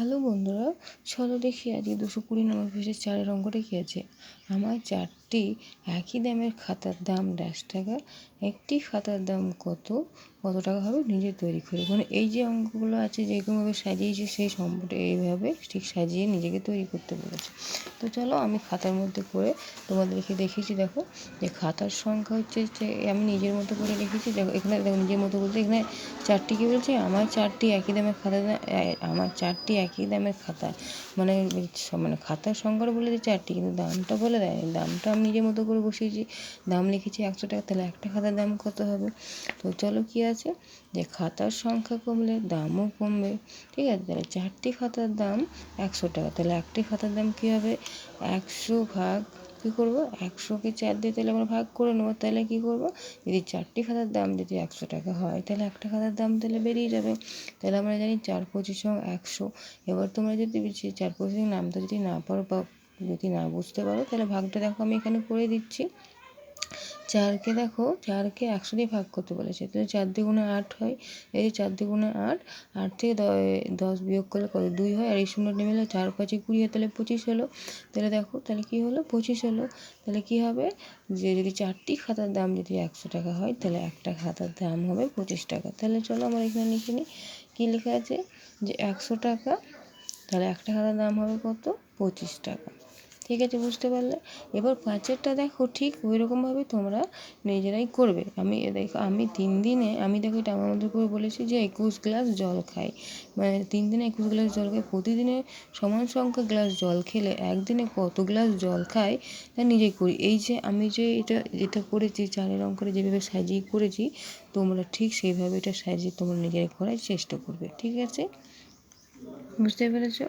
Hello বন্ধুরা, চলো দেখি আজকে 220 নম্বর পেজের 4 অঙ্কটা কী আছে। আমার 4টি একই দামের খাতার দাম 1.5 টাকা। একটি খাতার দাম কত টাকা হবে নিজে তৈরি করে। মানে এই যে অঙ্কগুলো আছে যেরকমভাবে সাজিয়েছে সেই সম্পর্কে এইভাবে ঠিক সাজিয়ে নিজেকে তৈরি করতে বলেছে। তো চলো আমি খাতার মধ্যে করে তোমাদেরকে দেখিয়েছি। দেখো যে খাতার সংখ্যা হচ্ছে আমি নিজের মতো করে লিখেছি। দেখো এখানে দেখো নিজের মতো বলতে এখানে 4টি কী বলছে, আমার 4টি একই দামের খাতা, আমার 4টি একই দামের খাতা মানে খাতার সংখ্যাটা বলে দিই 4টি, কিন্তু দামটা বলে দেয়নি। দামটা আমি নিজের মতো করে বসিয়েছি, দাম লিখেছি 100 টাকা। তাহলে একটা খাতার দাম কত হবে? তো চলো কী আছে যে খাতার সংখ্যা কমলে দামও কমবে। ঠিক আছে, তাহলে 4টি খাতার দাম 100 টাকা। তাহলে একটি খাতার দাম কী হবে? 100 ভাগ কী করবো, 100কে 4 দিয়ে তাহলে আমরা ভাগ করে নেবো। তাহলে কী করবো, যদি 4টি খাতার দাম যদি 100 টাকা হয় তাহলে একটা খাতার দাম তাহলে বেরিয়ে যাবে। তাহলে আমরা জানি 4 পঁচিশ 100। এবার তোমরা যদি 4 পঁচিশ নামটা যদি না পারো বা যদি না বুঝতে পারো তাহলে ভাগটা দেখো আমি এখানে করে দিচ্ছি। 4কে দেখো 4কে 100 দিয়ে ভাগ করতে বলেছে, তাহলে 4 দ্বিগুণে 8 হয়। এই যে 4 দ্বিগুণে 8, 8 থেকে 10 বিয়োগ করলে কত 2 হয়, আর এই শূন্য নেমে এলো 4 5 20 হয়, তাহলে 25 হলো। তাহলে দেখো তাহলে কী হলো, 25 হলো। তাহলে কী হবে যে যদি 4টি খাতার দাম যদি 100 টাকা হয় তাহলে একটা খাতার দাম হবে 25 টাকা। তাহলে চলো আমরা এখানে লিখে নিই কী লেখা আছে যে 100 টাকা, তাহলে একটা খাতার দাম হবে কত, 25 টাকা। ঠিক আছে, বুঝতে পারলে? এবার 5এরটা দেখো ঠিক ওই রকমভাবে তোমরা নিজেরাই করবে। আমি 3 দিনে আমি দেখো এটা আমার মধ্যে করে বলেছি যে 21 গ্লাস জল খাই, মানে 3 দিনে 21 গ্লাস জল খাই। প্রতিদিনে সমান সংখ্যক গ্লাস জল খেলে একদিনে কত গ্লাস জল খাই তা নিজেই করি। এই যে আমি যে এটা করেছি 4 অঙ্কটা যেভাবে সাজিয়ে করেছি, তোমরা ঠিক সেইভাবে এটা সাজিয়ে তোমরা নিজেরাই করার চেষ্টা করবে। ঠিক আছে, বুঝতে পেরেছো?